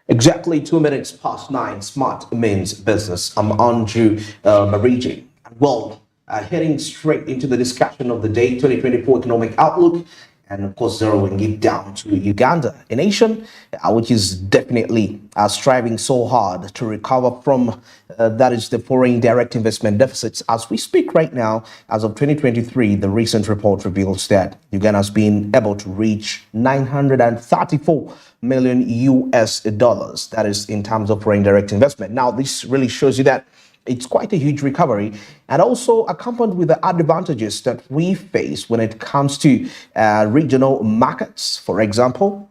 Exactly 2 minutes past 9, Smart means business. I'm Andrew Mariji. Well, heading straight into the discussion of the day, 2024 economic outlook, and of course, zeroing it down to Uganda, a nation which is definitely striving so hard to recover from that is the foreign direct investment deficits. As we speak right now, as of 2023, the recent report reveals that Uganda has been able to reach 934 million US dollars. That is in terms of foreign direct investment. Now, this really shows you that it's quite a huge recovery, and also accompanied with the advantages that we face when it comes to regional markets. For example,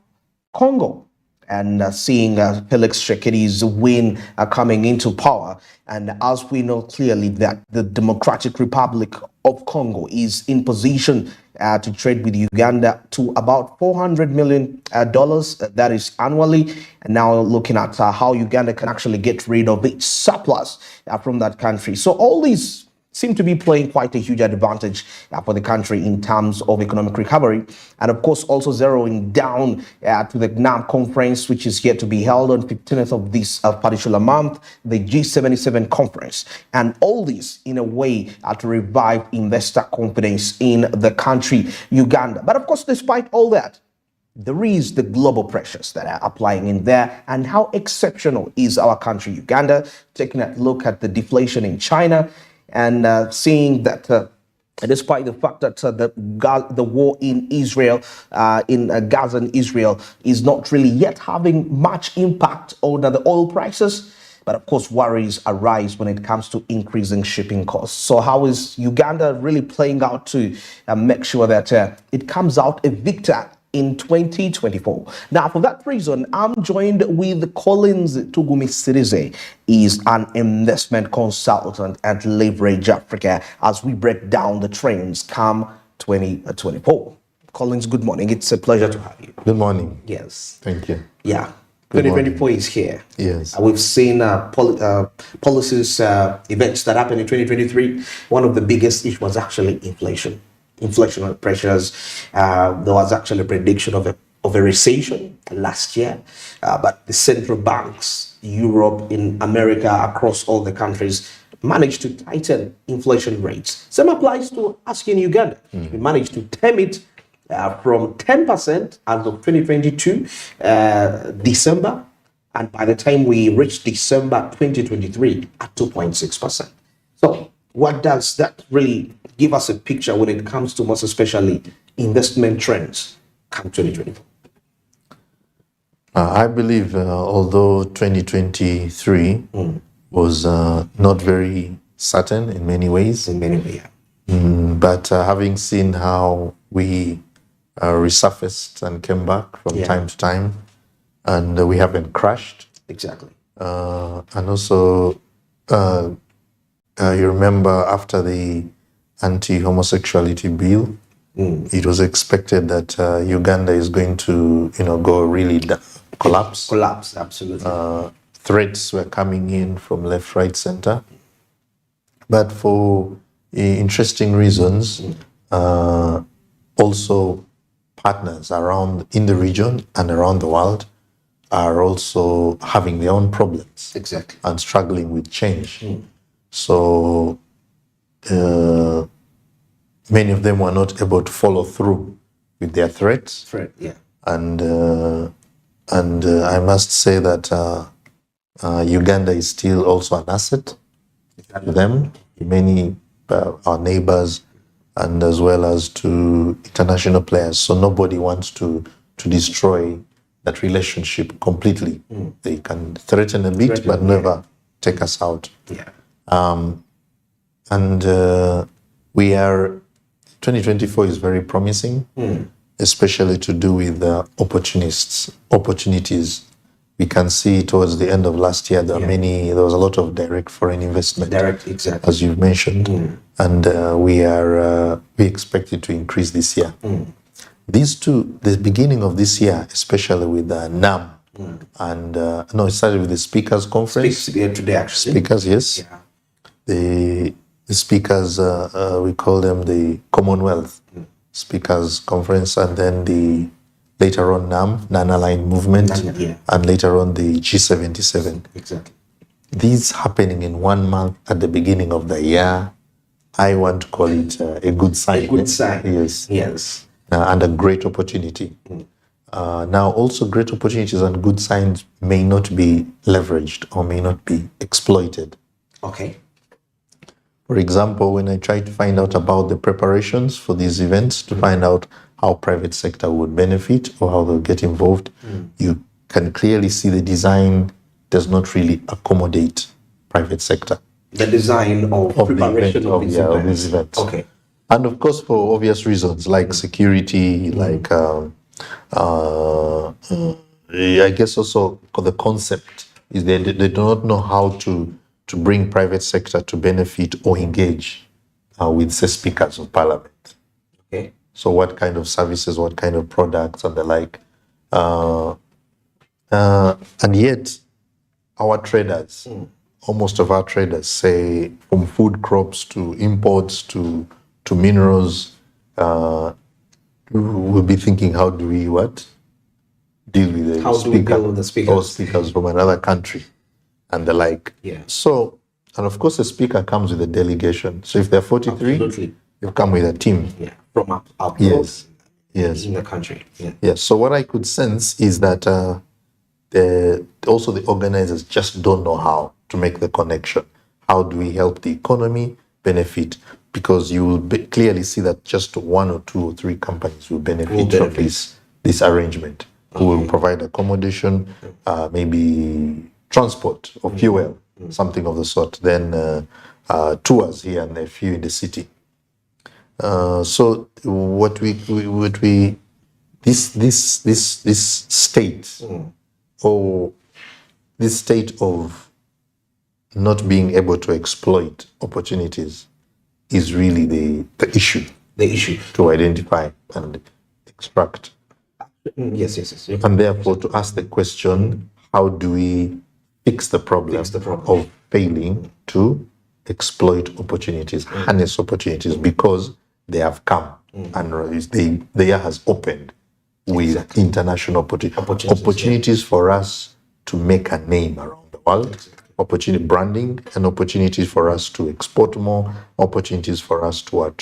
Congo, and seeing Felix Tshisekedi's win coming into power. And as we know clearly that the Democratic Republic of Congo is in position to trade with Uganda to about $400 million, that is annually. And now looking at how Uganda can actually get rid of its surplus from that country. So all these seem to be playing quite a huge advantage for the country in terms of economic recovery. And of course, also zeroing down to the GNAM conference, which is yet to be held on 15th of this particular month, the G77 conference. And all this in a way to revive investor confidence in the country, Uganda. But of course, despite all that, there is the global pressures that are applying in there, and how exceptional is our country, Uganda, taking a look at the deflation in China, and seeing that despite the fact that the war in Israel, in Gaza and Israel, is not really yet having much impact on the oil prices. But of course, worries arise when it comes to increasing shipping costs. So how is Uganda really playing out to make sure that it comes out a victor in 2024? Now, for that reason, I'm joined with Collins Tugumi Sirize. He's an investment consultant at Leverage Africa as we break down the trends come 2024. Collins, good morning. It's a pleasure to have you. Good morning. Yes. Thank you. Yeah. Good 2024 morning. is here. Yes. We've seen policies, events that happened in 2023. One of the biggest issues was actually inflation. Inflationary pressures. There was actually a prediction of a recession last year, but the central banks, Europe, in America, across all the countries, managed to tighten inflation rates. Same applies to us in Uganda. We managed to tame it from 10% as of 2022 December, and by the time we reached December 2023 at 2.6%. So what does that really give us a picture when it comes to most especially investment trends come 2024? I believe although 2023 was not very certain in many ways, but having seen how we resurfaced and came back from time to time, and we haven't crashed. Exactly. And also, you remember after the anti-homosexuality bill, it was expected that Uganda is going to, go really collapse. Collapse, absolutely. Threats were coming in from left, right, center. But for interesting reasons, also partners around in the region and around the world are also having their own problems. Exactly. And struggling with change. So many of them were not able to follow through with their threats. And I must say that Uganda is still also an asset to them, many our neighbors, and as well as to international players. So nobody wants to destroy that relationship completely. They can threaten a bit, but never take us out. And we are, 2024 is very promising, especially to do with opportunities. We can see towards the end of last year, there was a lot of direct foreign investment. As you've mentioned. And we expect it to increase this year. These two, the beginning of this year, especially with NAM, and it started with the Speakers Conference. Today, actually. Speakers, yes. The speakers, we call them the Commonwealth Speakers Conference, and then the later on NAM, Non-Aligned Movement, Yeah. and later on the G77. Exactly. These happening in 1 month at the beginning of the year, I want to call it a good sign. A good sign. Yes. Yes. And a great opportunity. Now, also great opportunities and good signs may not be leveraged or may not be exploited. Okay. For example, when I try to find out about the preparations for these events, to find out how private sector would benefit or how they'll get involved, you can clearly see the design does not really accommodate private sector. The design of preparation of these events. Okay. And of course, for obvious reasons like security, like I guess also for the concept is they do not know how to bring private sector to benefit or engage with, say, speakers of parliament. Okay. So what kind of services, what kind of products and the like. And yet our traders, almost of our traders, say from food crops to imports to minerals, we'll be thinking, how do we deal with the how do we deal with the speakers? Or speakers from another country and the like. Yeah. So, and of course, a speaker comes with a delegation. So if they're 43, Absolutely. you come with a team. Yeah. From up Yes. Yes. in the country. Yeah. Yes. So what I could sense is that also the organizers just don't know how to make the connection. How do we help the economy benefit? Because you will clearly see that just 1 or 2 or 3 companies will benefit from this arrangement. Who will provide accommodation, maybe transport or fuel, something of the sort. Then tours here and a few in the city. So this state or this state of not being able to exploit opportunities is really the issue. The issue to identify and extract. Yes. And therefore to ask the question, how do we fix the problem of failing to exploit opportunities, harness opportunities, because they have come and the year has opened with international opportunities for us to make a name around the world, opportunity branding, and opportunities for us to export more, opportunities for us to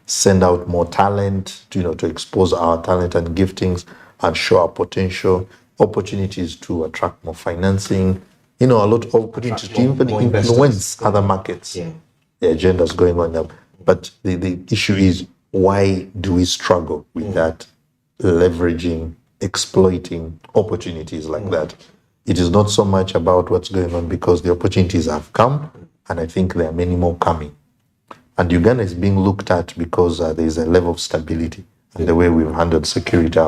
send out more talent, to expose our talent and giftings and show our potential, opportunities to attract more financing, a lot of opportunities to even influence other markets. Yeah. The agenda's going on now. But the issue is, why do we struggle with that, leveraging, exploiting opportunities like that? It is not so much about what's going on, because the opportunities have come, and I think there are many more coming. And Uganda is being looked at because there is a level of stability and the way we've handled security,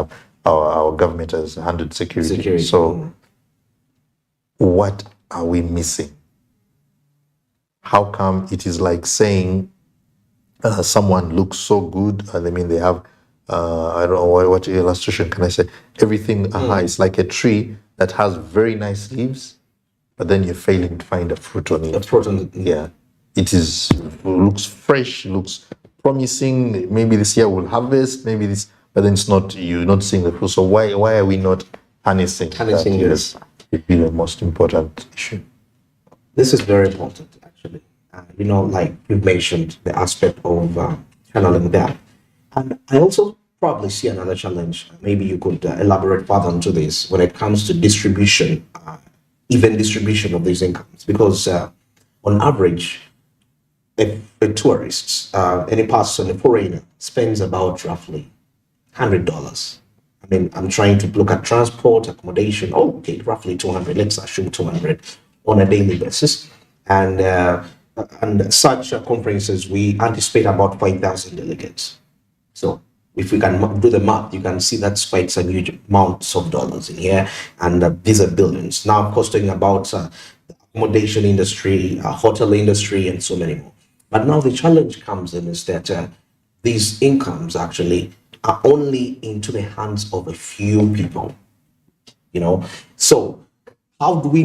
our government has handled security. So what are we missing? How come it is like saying someone looks so good, they have, I don't know, what illustration can I say? Everything, it's like a tree that has very nice leaves, but then you're failing to find a fruit on it. Yeah. It looks fresh, looks promising. Maybe this year we'll harvest, but then you're not seeing the fruit. So why are we not harnessing that? Yes. It'd be the most important issue. This is very important, actually. Like you mentioned, the aspect of channeling that. And I also probably see another challenge. Maybe you could elaborate further into this when it comes to distribution, even distribution of these incomes. Because on average, a tourist, any person, a foreigner, spends about roughly $100. I'm trying to look at transport, accommodation. Okay, roughly 200. Let's assume 200 on a daily basis. And such conferences, we anticipate about 5,000 delegates. So if we can do the math, you can see that's quite some huge amounts of dollars in here, and these are billions. Now, of course, talking about the accommodation industry, hotel industry, and so many more. But now the challenge comes in is that these incomes actually are only into the hands of a few people. So how do we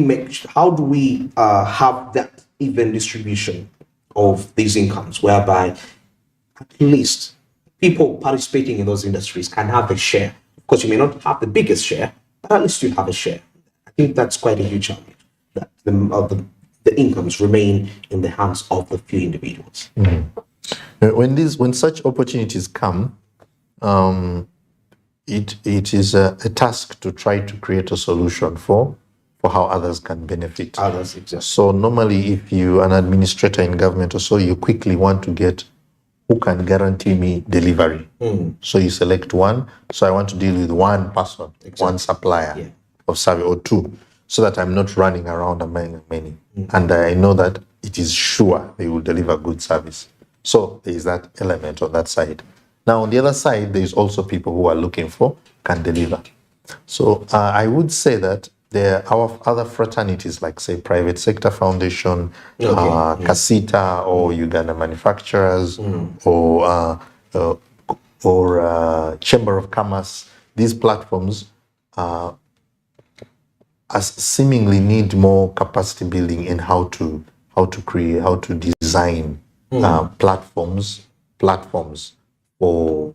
have that even distribution of these incomes, whereby at least people participating in those industries can have a share? Of course, you may not have the biggest share, but at least you have a share. I think that's quite a huge challenge, that the incomes remain in the hands of the few individuals. When such opportunities come, it is a task to try to create a solution for how others can benefit. Others, exactly. So normally, if you an administrator in government or so, you quickly want to get who can guarantee me delivery. So you select one. So I want to deal with one person, one supplier of service, or two, so that I'm not running around among many. And I know that it is sure they will deliver good service. So there is that element on that side. Now, on the other side, there is also people who are looking for can deliver. So I would say that there are our other fraternities, like say Private Sector Foundation, Casita, or Uganda Manufacturers, or Chamber of Commerce. These platforms seemingly need more capacity building in how to create, how to design platforms for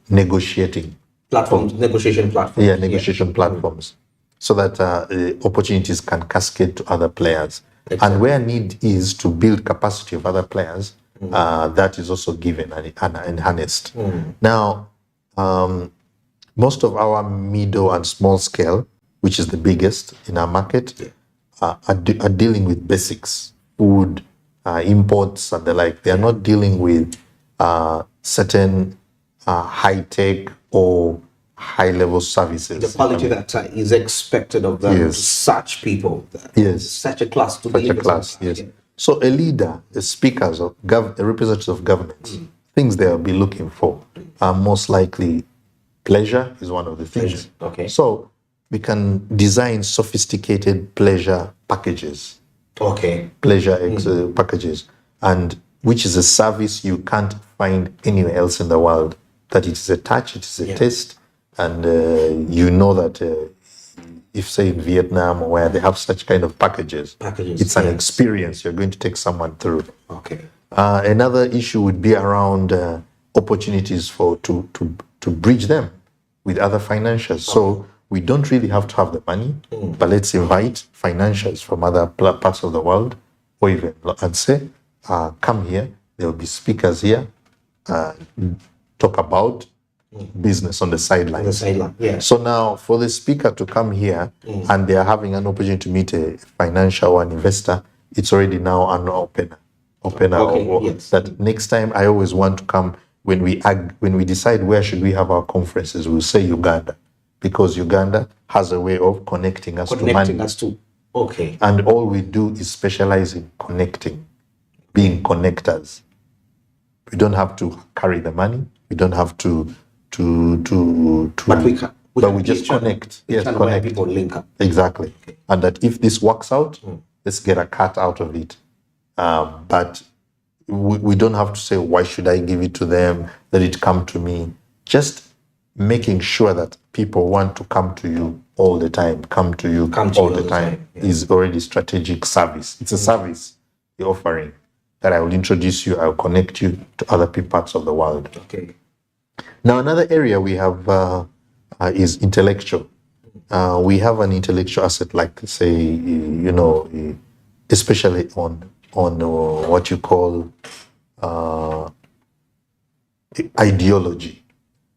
negotiating. Negotiation platforms. Yeah, negotiation platforms, so that opportunities can cascade to other players. And where need is to build capacity of other players, that is also given and harnessed. Now, most of our middle and small scale, which is the biggest in our market, are dealing with basics, food, imports and the like. They are not dealing with certain high-tech or high-level services. The quality that is expected of them to such people. Such a class to such a class, yes. So a leader, a speakers, a representatives of governments, things they will be looking for are most likely pleasure is one of the things. Okay. So we can design sophisticated pleasure packages. Okay. Pleasure packages, and which is a service you can't find anywhere else in the world. That it is a touch, it is a taste, and you know that if say in Vietnam where they have such kind of packages, it's an experience you're going to take someone through. Okay. Another issue would be around opportunities to bridge them with other financiers. So we don't really have to have the money, but let's invite financiers from other parts of the world, or even and say, come here. There will be speakers here. Talk about business on the sideline. So now for the speaker to come here and they are having an opportunity to meet a financial or an investor, it's already now an opener. That next time I always want to come when we decide where should we have our conferences, we'll say Uganda, because Uganda has a way of connecting us to money. And all we do is specialize in connecting, being connectors. We don't have to carry the money. We don't have to. But we just connect. Yes, connect. People link up. Exactly. Okay. And that if this works out, let's get a cut out of it. But we don't have to say, why should I give it to them? Let it come to me. Just making sure that people want to come to you all the time, come to you all the time is already strategic service. It's a service you're offering that I will introduce you, I will connect you to other parts of the world. Okay. Now, another area we have is intellectual. We have an intellectual asset, like say, especially on what you call ideology.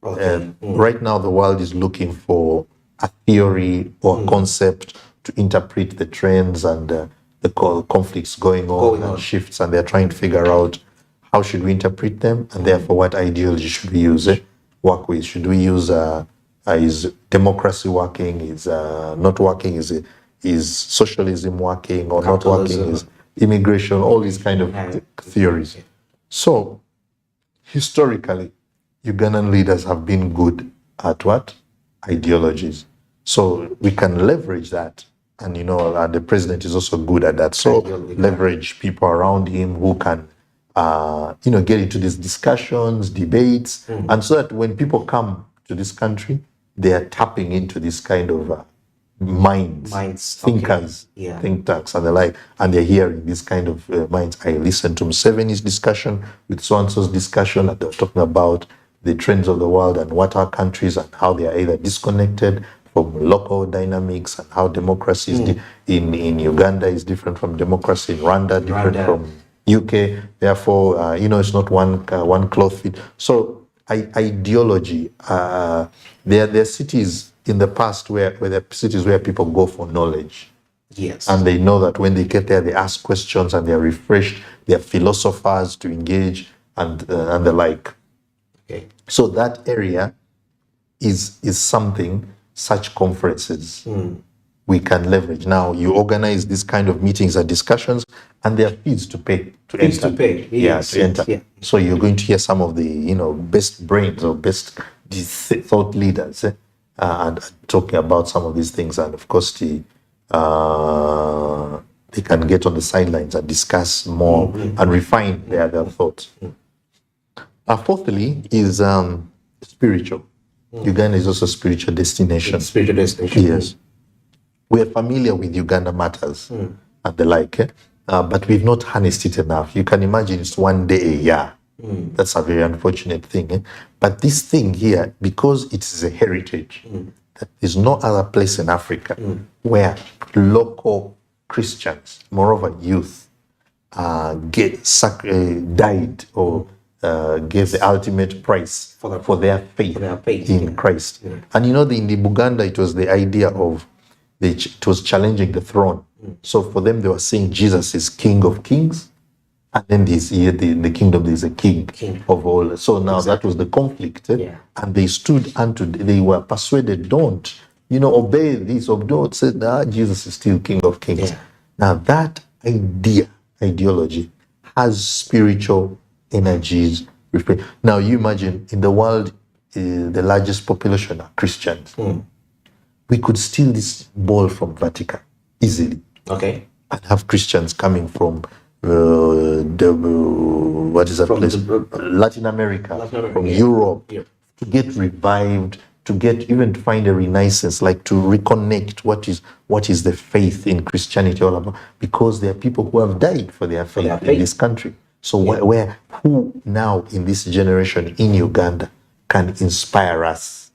Okay. Right now, the world is looking for a theory or a concept to interpret the trends and the conflicts going on and shifts, and they're trying to figure out how should we interpret them, and therefore what ideology should we work with? Should we use is democracy working? Is not working? Is socialism working or not working? Is immigration? All these kind of theories. So historically, Ugandan leaders have been good at what? Ideologies. So we can leverage that. And, the president is also good at that. So leverage people around him who can, get into these discussions, debates. And so that when people come to this country, they are tapping into this kind of minds, thinkers, think tanks and the like. And they're hearing this kind of minds. I listened to Museveni's discussion with so-and-so's discussion, and they were talking about the trends of the world and what our countries and how they are either disconnected from local dynamics and how democracy is in Uganda is different from democracy in Rwanda, different from UK. Therefore, it's not one cloth fit. So ideology, there are cities in the past where there are cities where people go for knowledge. Yes. And they know that when they get there, they ask questions and they are refreshed. They are philosophers to engage and the like. Okay. So that area is something, such conferences we can leverage. Now, you organize these kind of meetings and discussions, and there are fees to pay to Fees enter. to pay. Yes, to enter. yeah. So you're going to hear some of the best brains or best thought leaders and talking about some of these things, and of course they can get on the sidelines and discuss more and refine their thoughts. Fourthly is spiritual. Uganda is also a spiritual destination. Spiritual destination. Yes. We are familiar with Uganda matters and the like, but we've not harnessed it enough. You can imagine it's one day a year. That's a very unfortunate thing. But this thing here, because it is a heritage, that there's no other place in Africa where local Christians, moreover youth, died or gave the ultimate price for their faith in Christ. Yeah. And in the Buganda, it was the idea of it was challenging the throne. So for them, they were saying Jesus is King of Kings, and then in the kingdom there is a king of all. So now that was the conflict, and they stood they were persuaded, don't obey this or don't say Jesus is still King of Kings. Yeah. Now that ideology has spiritual energies. Now you imagine in the world, the largest population are Christians. We could steal this ball from Vatican easily. Okay. And have Christians coming from Latin America, from Europe, to get revived, to find a renaissance, like to reconnect what is the faith in Christianity all about, because there are people who have died for their faith in this country. So who now in this generation in Uganda can inspire us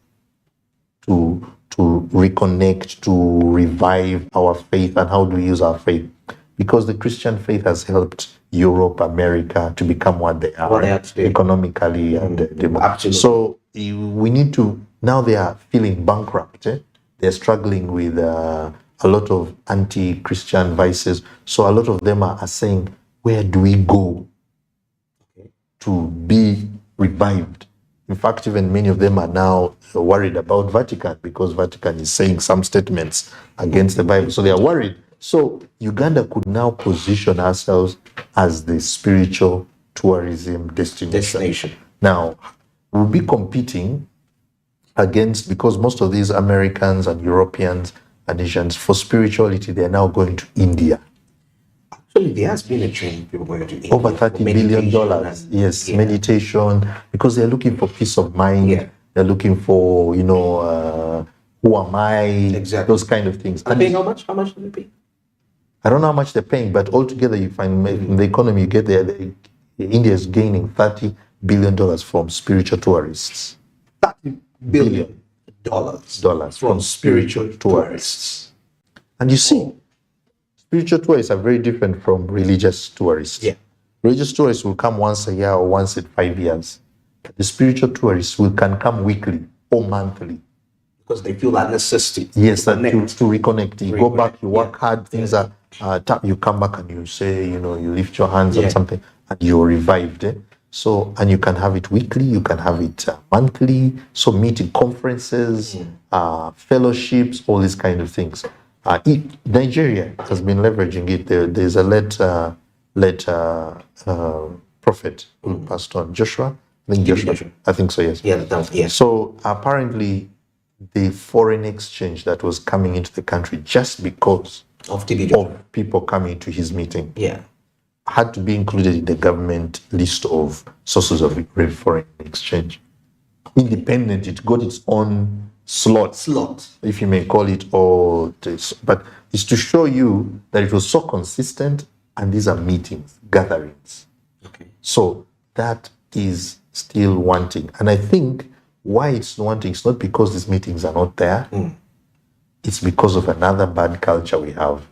to reconnect, to revive our faith, and how do we use our faith? Because the Christian faith has helped Europe, America to become what they are economically and democratically. So we need to, now they are feeling bankrupt. They're struggling with a lot of anti-Christian vices. So a lot of them are saying, where do we go to be revived? In fact, even many of them are now worried about Vatican, because Vatican is saying some statements against the Bible. So they are worried. So Uganda could now position ourselves as the spiritual tourism destination. Now, we'll be competing against, because most of these Americans and Europeans and Asians, for spirituality, they're now going to India. Actually, there has been a trend, people going to India. Over $30 billion. Yes, meditation, because they're looking for peace of mind. Yeah. They're looking for, who am I? Exactly. Those kind of things. They're paying how much? How much do they pay? I don't know how much they're paying, but altogether you find in the economy, you get there, India is gaining $30 billion from spiritual tourists. $30 billion from spiritual tourists. And you see, spiritual tourists are very different from religious tourists. Yeah. Religious tourists will come once a year or once in 5 years. The spiritual tourists can come weekly or monthly. Because they feel that necessity. Yes, to reconnect. You go back, you work hard, things are you come back and you say, you lift your hands on something and you're revived. So, and you can have it weekly, you can have it monthly, so meeting, conferences, fellowships, all these kind of things. Nigeria has been leveraging it. There's a late prophet who passed on, Joshua. I think so, yes. Yeah. So apparently the foreign exchange that was coming into the country just because of people coming to his meeting had to be included in the government list of sources of foreign exchange. Independent, it got its own slot, if you may call it, but it's to show you that it was so consistent, and these are meetings, gatherings. Okay. So that is still wanting. And I think why it's wanting, it's not because these meetings are not there. It's because of another bad culture we have.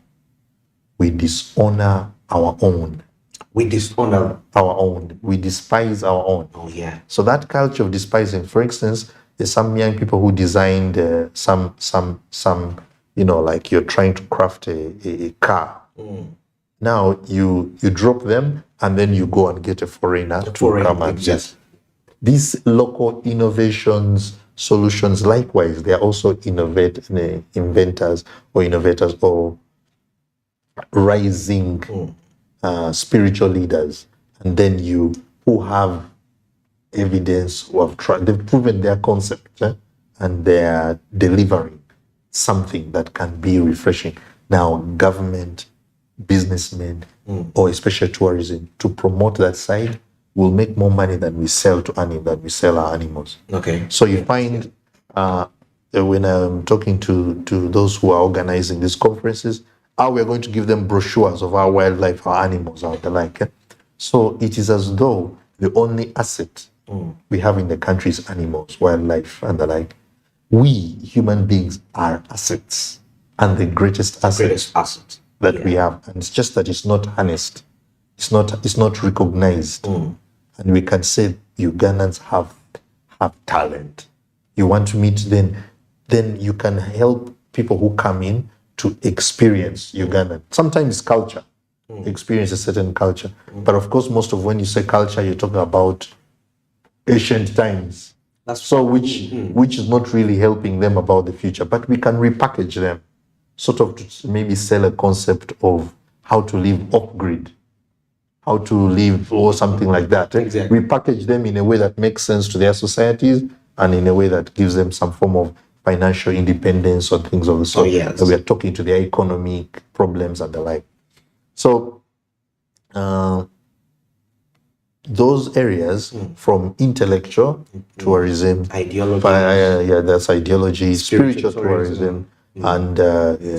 We dishonor our own. We dishonor our own. We despise our own. Oh, yeah. So that culture of despising, for instance, there's some young people who designed some, like you're trying to craft a car. Now you drop them and then you go and get a foreigner to come and yes. These local innovations, solutions, likewise, they are also inventors or rising spiritual leaders. And then who have evidence, who have tried, they've proven their concept, and they're delivering something that can be refreshing. Now, government, businessmen, or especially tourism, to promote that side, will make more money than we sell our animals. Okay. So you find when I'm talking to those who are organizing these conferences, how we're going to give them brochures of our wildlife, our animals, and the like. So it is as though the only asset we have in the country is animals, wildlife, and the like. We human beings are assets, and the greatest asset that we have, and it's just that it's not harnessed, it's not recognized, and we can say Ugandans have talent. You want to meet, then you can help people who come in to experience Uganda. Sometimes culture, experience a certain culture, but of course, most of when you say culture, you're talking about ancient times. Which is not really helping them about the future, but we can repackage them, sort of to maybe sell a concept of how to live off-grid, how to live or something like that. Exactly. We package them in a way that makes sense to their societies and in a way that gives them some form of financial independence or things of the sort. Yes. We are talking to their economic problems and the like. So those areas from intellectual tourism, ideology, that's ideology, spiritual tourism, and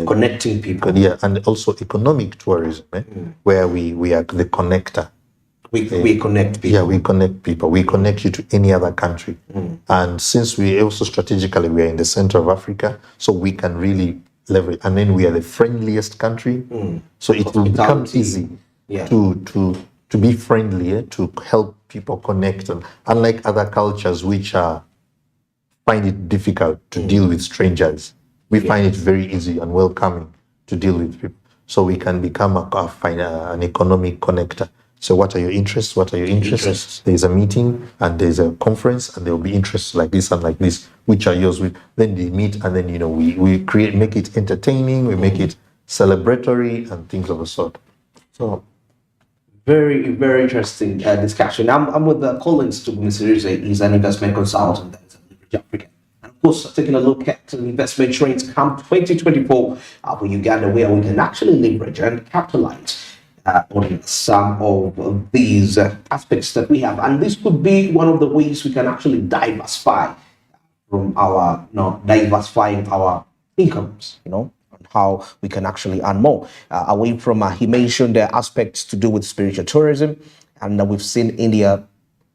connecting people. Yeah, and also economic tourism, where we are the connector. We connect people. Yeah, we connect people. We connect you to any other country. And since we also strategically we are in the center of Africa, so we can really leverage. And then we are the friendliest country, so it will become easy to be friendly, to help people connect. And unlike other cultures which find it difficult to deal with strangers, we find it very easy and welcoming to deal with people. So we can become an economic connector. So what are your interests? What are your interests? There's a meeting and there's a conference and there will be interests like this and like this, which are yours. Then they meet and then, we make it entertaining, we make it celebratory and things of the sort. So very, very interesting discussion. I'm with Collins to Mr. He's an investment consultant that is at Leverage Africa. And of course, taking a look at the investment trends come 2024 for Uganda, where we can actually leverage and capitalize on some of these aspects that we have. And this could be one of the ways we can actually diversify from diversifying our incomes, on how we can actually earn more. Away from, he mentioned the aspects to do with spiritual tourism, and we've seen India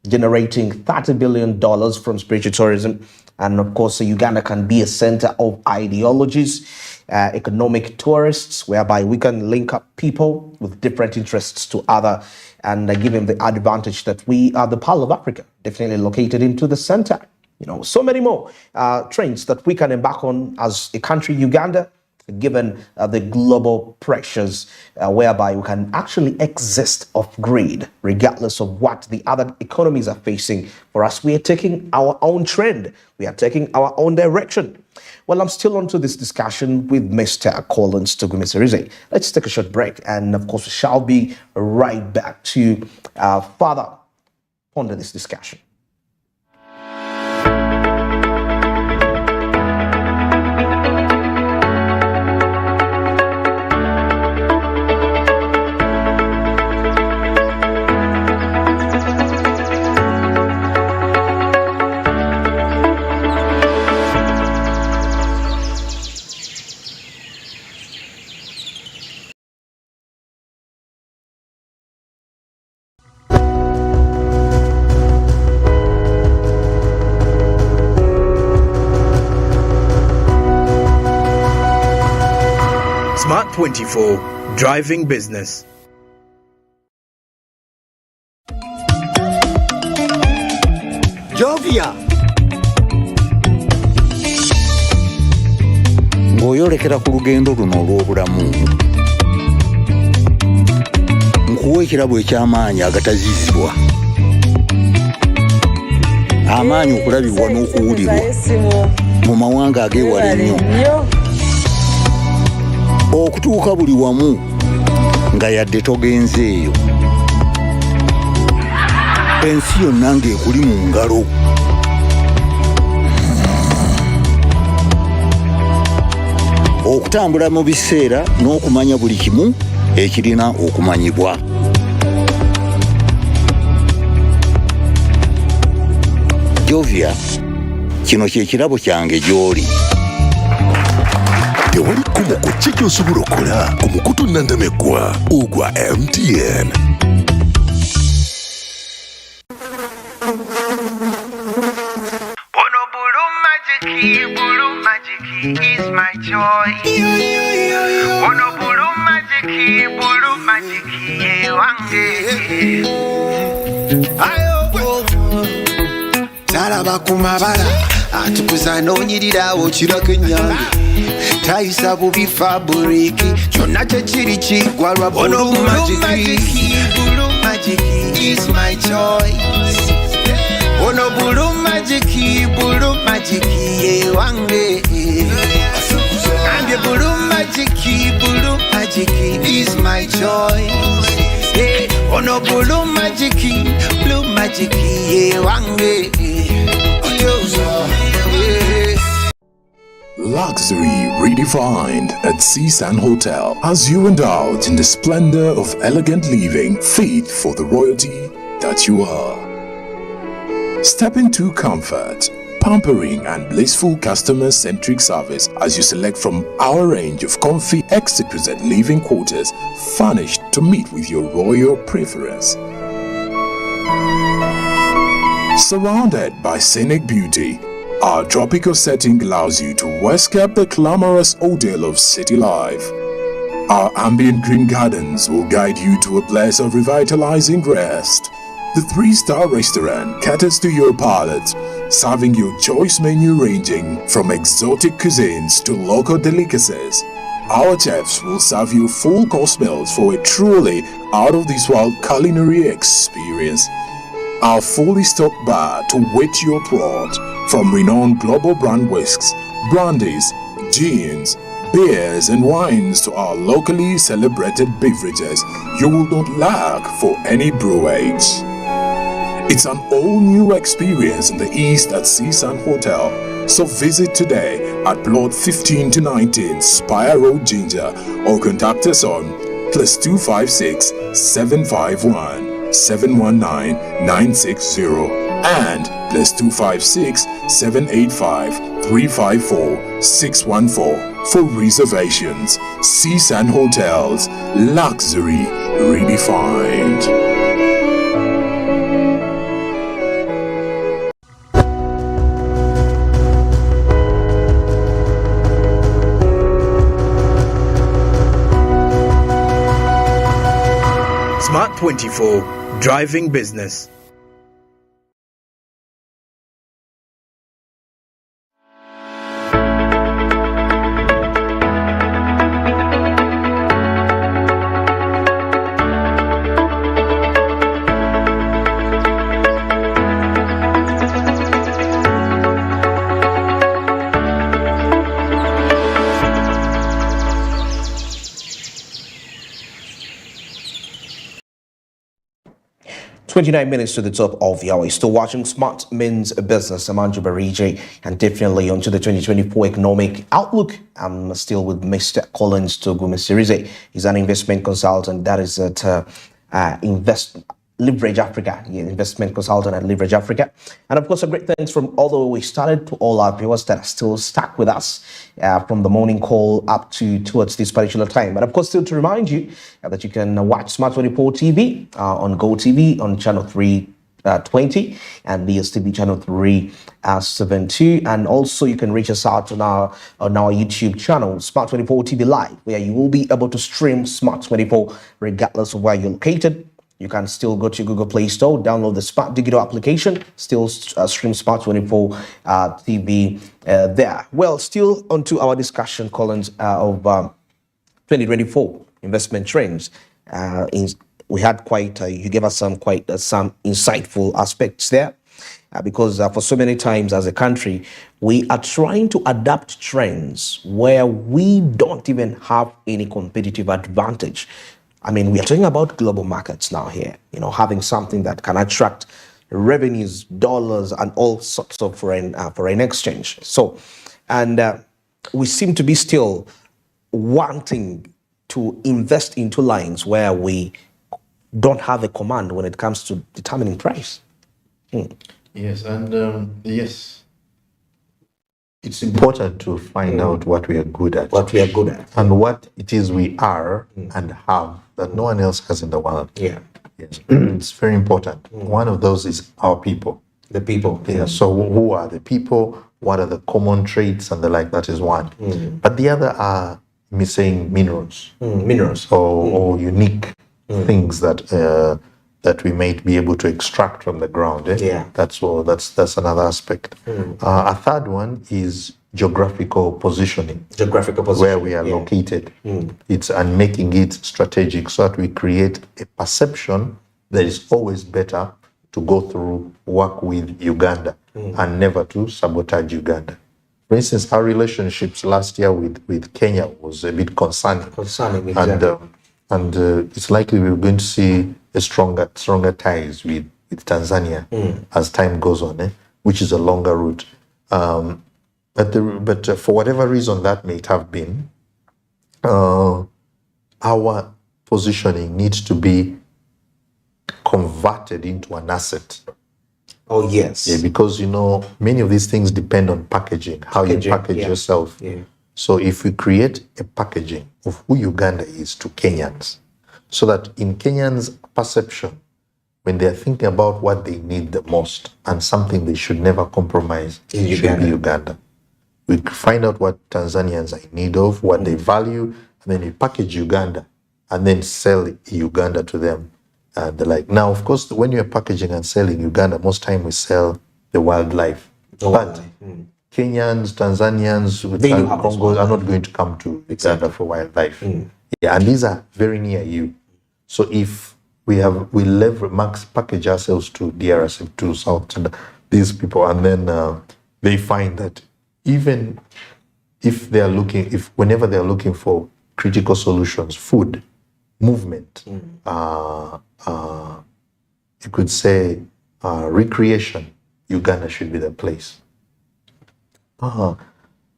generating $30 billion from spiritual tourism. And of course, Uganda can be a center of ideologies, economic tourists, whereby we can link up people with different interests to other and give them the advantage that we are the Pearl of Africa, definitely located into the center. So many more trends that we can embark on as a country, Uganda, given the global pressures, whereby we can actually exist off-grid, regardless of what the other economies are facing. For us, we are taking our own trend. We are taking our own direction. Well, I'm still on to this discussion with Mr. Collins Tugumeserize. Let's take a short break. And of course, we shall be right back to further ponder this discussion. Smart 24, driving business. Jovia ng'oyolekera ku lugendo luno olw'obulamu nkuwa ekirabo eky'amaanyi agatazizibwa, amaanyi okulabibwa n'okuwulirwa mu mawanga ag'ewala ennyo, okutuuka buli wamu nga yadde togenzeeyo, ensi yonna ng'ekuli mu ngalo. Okutambula mu biseera n'okumanya buli kimu ekirina okumanyibwa. Jovia, kino kye kirabo kyange gy'oli. Tewali kumu ku ky'osobola okukola ku mukutu nnantameggwa ogwa MTN. Blue magic is my joy. Ono blue magic, wange. Talaba kumabala, atukuza nonyirirawo kirako enyange. Tayisa bubi fabriki, kyonna kyekiri kiggwa lwa blue magic is my choice. Ono blue magic, wange. And blue magic is my choice. Hey, ono blue magic, wange. Luxury redefined at Seasan Hotel as you indulge in the splendor of elegant living fit for the royalty that you are. Step into comfort, pampering and blissful customer-centric service as you select from our range of comfy exquisite living quarters furnished to meet with your royal preference. Surrounded by scenic beauty, our tropical setting allows you to escape the glamorous ordeal of city life. Our ambient green gardens will guide you to a place of revitalizing rest. The 3-star restaurant caters to your palate, serving your choice menu ranging from exotic cuisines to local delicacies. Our chefs will serve you full course meals for a truly out-of-this-world culinary experience. Our fully stocked bar to whet your throat, from renowned global brand whisks, brandies, gins, beers and wines to our locally celebrated beverages, you will not lack for any brewage. It's an all-new experience in the East at Seasan Hotel. So visit today at Plot 15 to 19 Spire Road, Ginger, or contact us on +256 751 719 960 and +256 785 354 614 for reservations. Seasan Hotels, luxury redefined. Smart 24, driving business. Minutes to the top of the hour. Still watching Smart Means Business. I'm Andrew Bariji, and definitely onto the 2024 economic outlook. I'm still with Mr. Collins Togumisirize. He's an investment consultant that is at Leverage Africa, investment consultant at Leverage Africa. And of course, a great thanks from all the way we started to all our viewers that are still stuck with us from the morning call up to towards this particular time. But of course, still to remind you that you can watch Smart 24 TV on GOTV on channel 20 and DSTV channel 372. And also you can reach us out on our YouTube channel, Smart 24 TV Live, where you will be able to stream Smart 24 regardless of where you're located. You can still go to Google Play Store, download the Smart Digital application, still stream Smart 24 TV there. Well, still onto our discussion, Collins, of 2024 investment trends. We had you gave us some insightful aspects there, because for so many times as a country, we are trying to adapt trends where we don't even have any competitive advantage. I mean, we are talking about global markets now here, having something that can attract revenues, dollars, and all sorts of foreign exchange. So, and we seem to be still wanting to invest into lines where we don't have a command when it comes to determining price. Yes, and yes, it's important to find out what we are good at. What we are good at. And what it is we are and have that no one else has in the world. Yeah. Yes. It's very important. One of those is our people. The people. Yeah. So who are the people? What are the common traits and the like? That is one. But the other are missing minerals. Minerals. Or unique things that we might be able to extract from the ground. Yeah. That's another aspect. A third one is geographical positioning. Geographical position. Where we are located. It's and making it strategic so that we create a perception that is always better to go through work with Uganda and never to sabotage Uganda. For instance, our relationships last year with Kenya was a bit concerning. Exactly. And it's likely we're going to see a stronger ties with Tanzania as time goes on, which is a longer route. But for whatever reason that may have been, our positioning needs to be converted into an asset. Oh, yes. Yeah, because, many of these things depend on packaging, how you package yourself. Yeah. So if we create a packaging of who Uganda is to Kenyans, so that in Kenyans' perception, when they're thinking about what they need the most and something they should never compromise, it should be Uganda. We find out what Tanzanians are in need of, what they value, and then we package Uganda and then sell Uganda to them. And the like. Now, of course, when you're packaging and selling Uganda, most time we sell the wildlife. Kenyans, Tanzanians, Congos are not going to come to Uganda for wildlife. Yeah, and these are very near you. So if we package ourselves to DRC, to South Sudan, these people, and then they find that even if whenever they are looking for critical solutions, food, movement, you could say recreation, Uganda should be the place.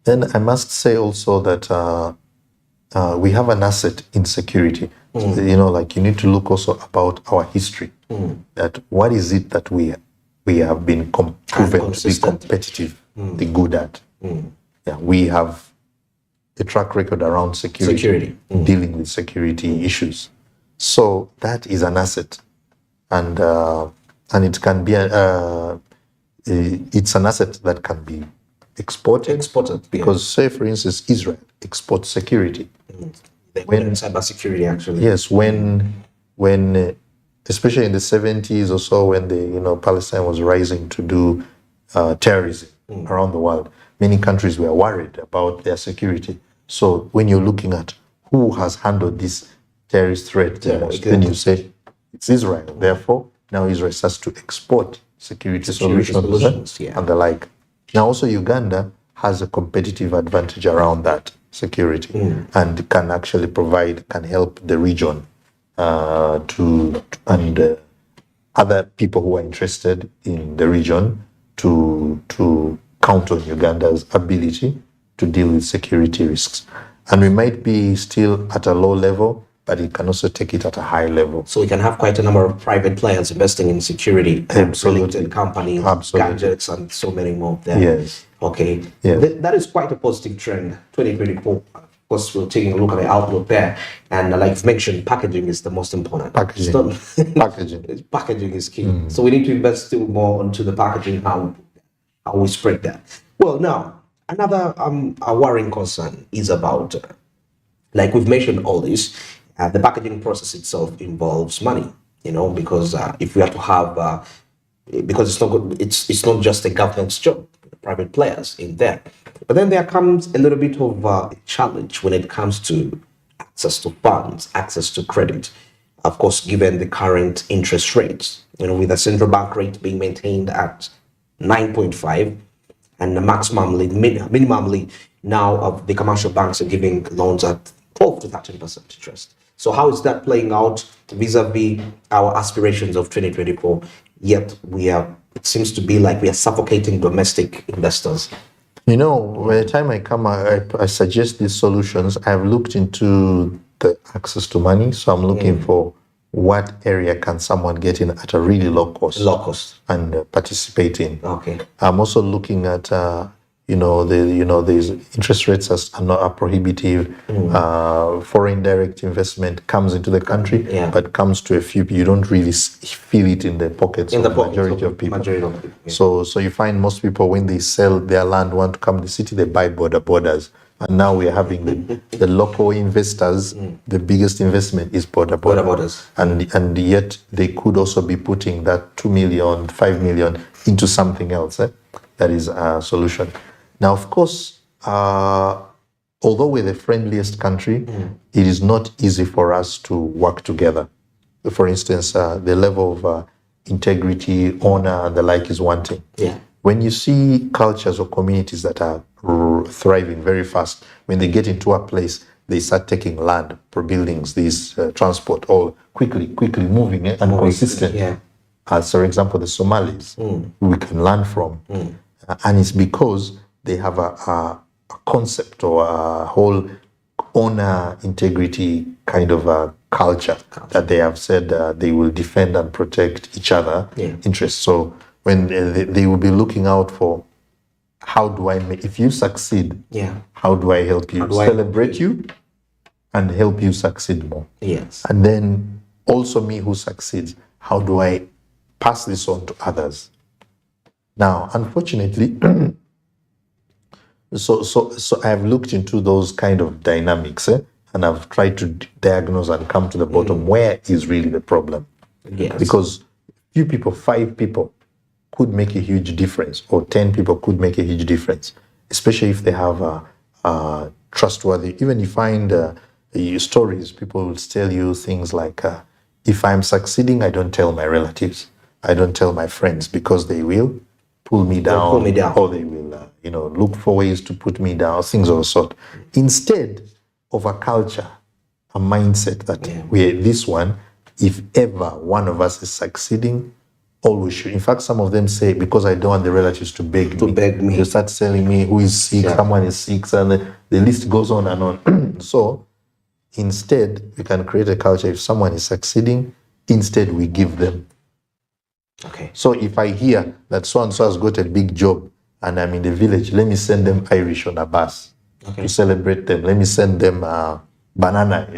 Then I must say also that we have an asset in security. You need to look also about our history. That what is it that we have been proven to be competitive, the good at. Yeah, we have a track record around security. Dealing with security issues. So that is an asset, and it can be it's an asset that can be exported because, say, for instance, Israel exports security. When cybersecurity, actually. Yes, when especially in the 70s or so, when Palestine was rising to do terrorism around the world, many countries were worried about their security. So when you're looking at who has handled this terrorist threat the most, then you say it's Israel. Therefore, now Israel starts to export security solutions and the like. Now also Uganda has a competitive advantage around that security and can actually can help the region and other people who are interested in the region to count on Uganda's ability to deal with security risks. And we might be still at a low level, but it can also take it at a high level. So we can have quite a number of private players investing in security, related companies, gadgets, and so many more of them. Yes. Okay. Yes. That is quite a positive trend, 2024. Of course, we're taking a look at the outlook there. And like you've mentioned, packaging is the most important. Packaging. Packaging. Packaging is key. So we need to invest still more into the packaging, how we spread that. Well, now, another a worrying concern is about, like we've mentioned all this, the packaging process itself involves money, because if we have to have, because it's not good, it's not just a government's job, private players in there. But then there comes a little bit of a challenge when it comes to access to funds, access to credit. Of course, given the current interest rates, with the central bank rate being maintained at 9.5 and the minimally now of the commercial banks are giving loans at 12 to 13% interest. So how is that playing out vis-a-vis our aspirations of 2024? Yet it seems to be like we are suffocating domestic investors. By the time I come, I suggest these solutions. I've looked into the access to money, so I'm looking for what area can someone get in at a really low cost and participate in. Okay. I'm also looking at these interest rates are not prohibitive. Foreign direct investment comes into the country, but comes to a few. You don't really feel it in the pockets of the majority of people. So you find most people, when they sell their land, want to come to the city, they buy borders. And now we are having the local investors. The biggest investment is borders. And yet they could also be putting that 2 million, 5 million into something else. That is a solution. Now, of course, although we're the friendliest country, it is not easy for us to work together. For instance, the level of integrity, honor, and the like is one thing. Yeah. When you see cultures or communities that are thriving very fast, when they get into a place, they start taking land for buildings, these transport, all quickly moving and consistent. Yeah. As, for example, the Somalis, we can learn from. And it's because they have a concept or a whole honor, integrity kind of a culture that they have said they will defend and protect each other interests. So when they will be looking out for, how do I make, if you succeed, how do I help you? Celebrate you and help you succeed more. Yes. And then also me who succeeds, how do I pass this on to others? Now, unfortunately, so I've looked into those kind of dynamics, and I've tried to diagnose and come to the bottom where is really the problem. Yes. Because few people, 5 people, could make a huge difference, or 10 people could make a huge difference, especially if they have a trustworthy. Even you find stories, people will tell you things like, if I'm succeeding, I don't tell my relatives, I don't tell my friends, because they will pull me down, or they will look for ways to put me down, things of the sort. Instead of a culture, a mindset that we're this one, if ever one of us is succeeding, all we should. In fact, some of them say, because I don't want the relatives to beg me. They start telling me who is sick, someone is sick, and the list goes on and on. So instead, we can create a culture. If someone is succeeding, instead we give them. Okay. So if I hear that so-and-so has got a big job and I'm in the village, let me send them Irish on a bus to celebrate them. Let me send them banana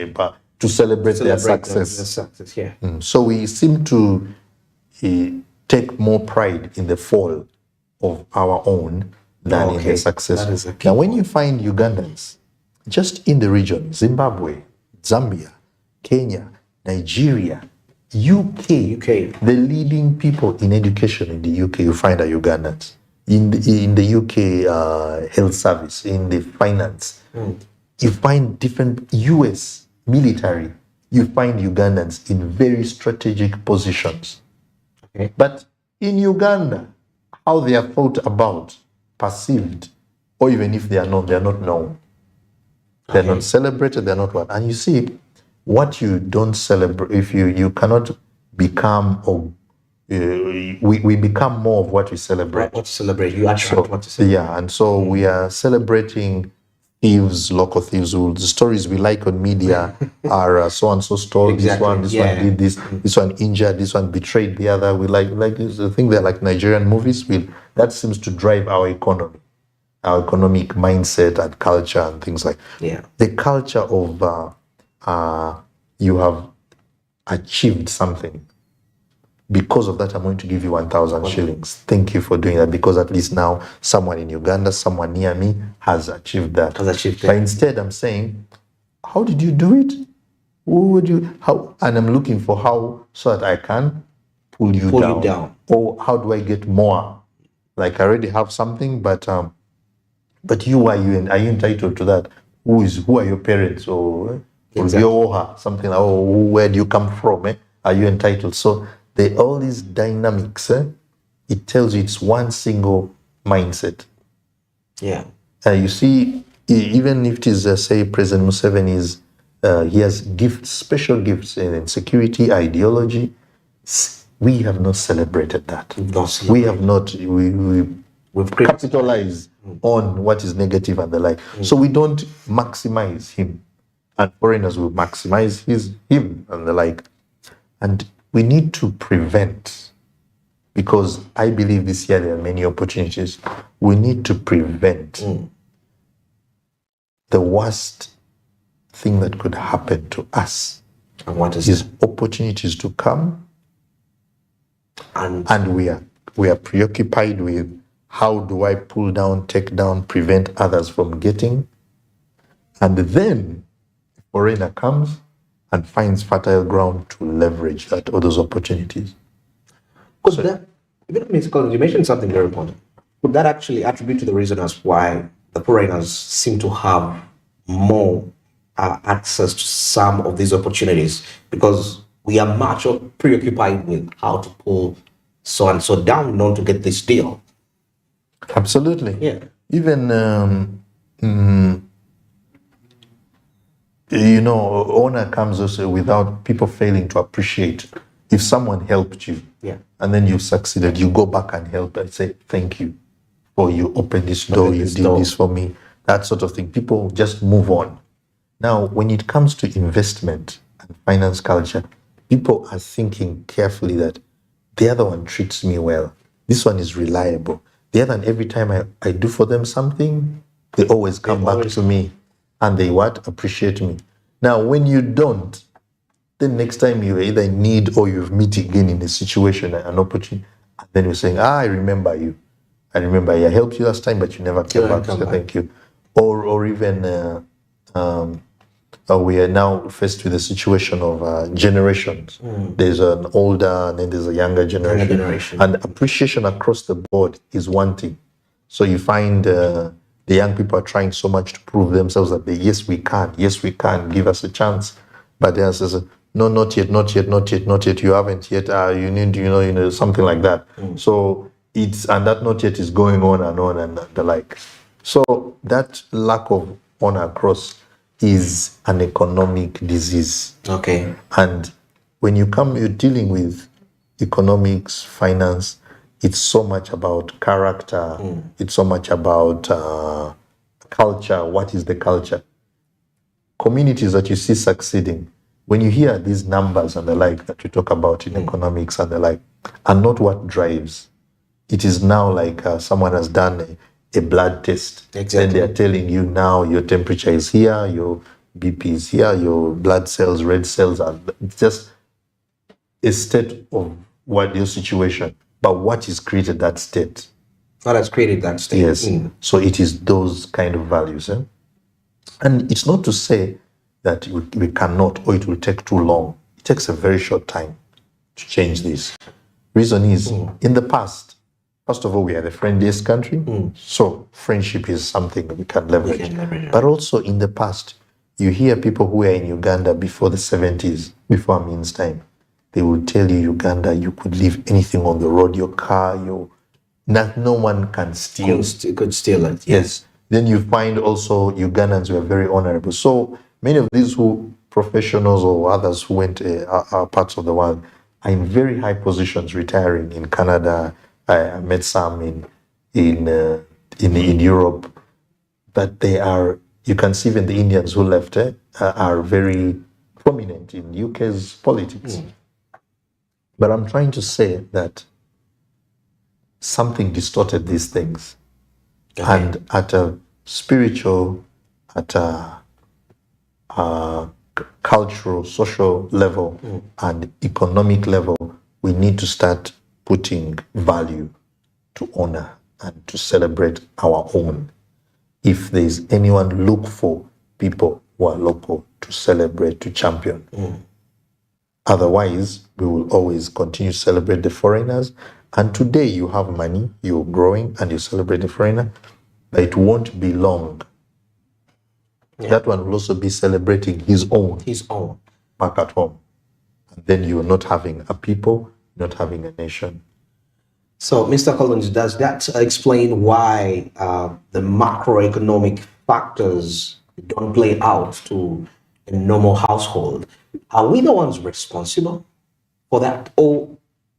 to celebrate their success. So we seem to take more pride in the fall of our own than in the success. Now, when you find Ugandans, just in the region, Zimbabwe, Zambia, Kenya, Nigeria, UK, the leading people in education in the UK, you find are Ugandans. In the UK health service, in the finance, you find different US military, you find Ugandans in very strategic positions. Okay. But in Uganda, how they are thought about, perceived, or even if they are not known. They're not celebrated, they're not what. And you see, what you don't celebrate, if you cannot become, or we become more of what we celebrate. What to celebrate, you attract what to celebrate. Yeah, and so we are celebrating thieves, local thieves. The stories we like on media are so-and-so stole this one did this one injured, this one betrayed the other. We like this. I think they're like Nigerian movies. That seems to drive our economy. our economic mindset and culture and things like the culture of you have achieved something. Because of that, I'm going to give you 1,000 shillings. Thank you for doing that, because at least now someone in Uganda, someone near me has achieved that. But instead, I'm saying, how did you do it? Who would you, how? And I'm looking for how, so that I can pull you down. Or how do I get more? Like I already have something, but you, are you entitled to that? Who are your parents? Or something like, oh, where do you come from? Are you entitled? So all these dynamics, it tells you it's one single mindset. Yeah. You see, even if it is, say, President Museveni he has gifts, special gifts in security, ideology. We have not celebrated that. We have not. We've capitalized on what is negative and the like. So we don't maximize him, and foreigners will maximize him and the like. And we need to prevent, because I believe this year there are many opportunities. We need to prevent the worst thing that could happen to us. And what is opportunities to come, and we are preoccupied with how do I pull down, take down, prevent others from getting, and then a foreigner comes and finds fertile ground to leverage that all those opportunities. Could that, you mentioned something very important. Could that actually attribute to the reason as why the foreigners seem to have more access to some of these opportunities? Because we are much preoccupied with how to pull so and so down in order to get this deal. Absolutely. Yeah. Even honor comes also without people failing to appreciate. If someone helped you, and then you succeeded, you go back and help and say thank you, or you opened this door, you did this for me, that sort of thing. People just move on. Now, when it comes to investment and finance culture, people are thinking carefully that the other one treats me well. This one is reliable. The other one, every time I do for them something, they always come back to me and they appreciate me. Now, when you don't, then next time you either need or you meet again in a situation, an opportunity, and then you're saying, I remember you. I remember I helped you last time, but you never came back to say thank you. Or even we are now faced with a situation of generations. There's an older and then there's a younger generation. And appreciation across the board is one thing. So you find the young people are trying so much to prove themselves that yes, we can, give us a chance. But the answer is, no, not yet, you haven't yet, you need, something like that. So and that not yet is going on and the like. So that lack of honor across is an economic disease. Okay. And when you're dealing with economics, finance, it's so much about character. It's so much about culture. What is the culture? Communities that you see succeeding, when you hear these numbers and the like that we talk about in economics and the like, are not what drives. It is now like someone has done a blood test. Exactly. Then they are telling you now your temperature is here, your BP is here, your blood cells, red cells are. It's just a state of what your situation. But what has created that state? What has created that state? Yes. So it is those kind of values. And it's not to say that we cannot or it will take too long. It takes a very short time to change this. Reason is, in the past, first of all, we are the friendliest country, so friendship is something we can leverage. But also in the past, you hear people who were in Uganda before the 70s, before Amin's time, they would tell you Uganda, you could leave anything on the road, your car, no one can steal. Could steal it. Yes. Then you find also Ugandans were very honorable. So many of these professionals or others who went are parts of the world are in very high positions, retiring in Canada. I met some in Europe, but they are. You can see even the Indians who left are very prominent in UK's politics. But I'm trying to say that something distorted these things. And at a spiritual, at a cultural, social level, and economic level, we need to start putting value to honor and to celebrate our own. If there's anyone, look for people who are local to celebrate, to champion. Otherwise, we will always continue to celebrate the foreigners. And today you have money, you're growing, and you celebrate the foreigner, but it won't be long. That one will also be celebrating his own back at home. And then you're not having a people, not having a nation. So, Mr. Collins, does that explain why the macroeconomic factors don't play out to a normal household? Are we the ones responsible for that, or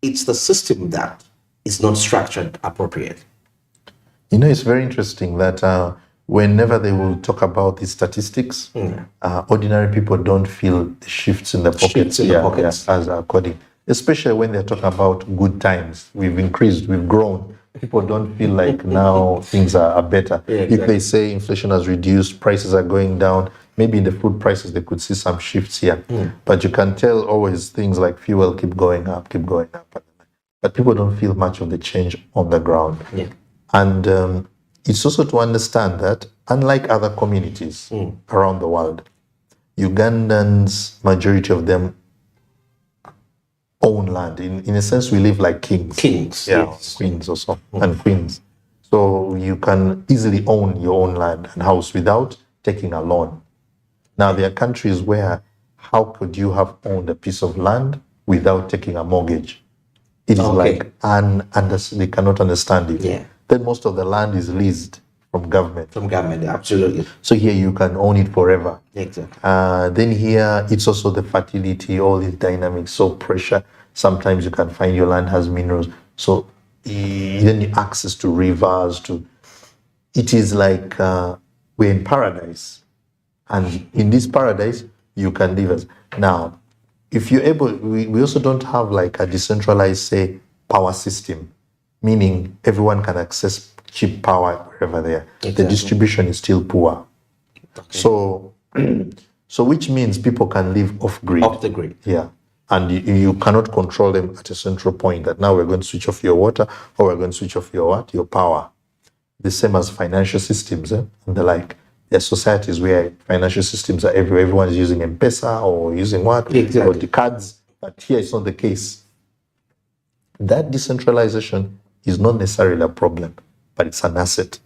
it's the system that is not structured appropriately? You know, it's very interesting that whenever they will talk about these statistics, ordinary people don't feel the shifts in the pockets. As according, especially when they're talking about good times. We've increased, we've grown. People don't feel like now things are better. If they say inflation has reduced, prices are going down, maybe in the food prices they could see some shifts here. But you can tell always things like fuel keep going up. But people don't feel much of the change on the ground. And it's also to understand that, unlike other communities around the world, Ugandans, majority of them own land. In a sense, we live like kings. Queens also, and queens. So you can easily own your own land and house without taking a loan. Now, there are countries where how could you have owned a piece of land without taking a mortgage? It is like, they cannot understand it. Then most of the land is leased from government. Absolutely. So here you can own it forever. Exactly. Then here it's also the fertility, all these dynamics, so pressure. Sometimes you can find your land has minerals. So then you access to rivers. It is like we're in paradise. And in this paradise, you can live as. Now, if you're able, we also don't have like a decentralized, say, power system, meaning everyone can access cheap power wherever they are. Exactly. The distribution is still poor. So which means people can live off grid. Off the grid. Yeah. And you cannot control them at a central point that now we're going to switch off your water or we're going to switch off your what? Your power. The same as financial systems and the like. There are societies where financial systems are everywhere. Everyone is using M-Pesa or using what? Exactly. Or the cards. But here it's not the case. That decentralization is not necessarily a problem, but it's an asset.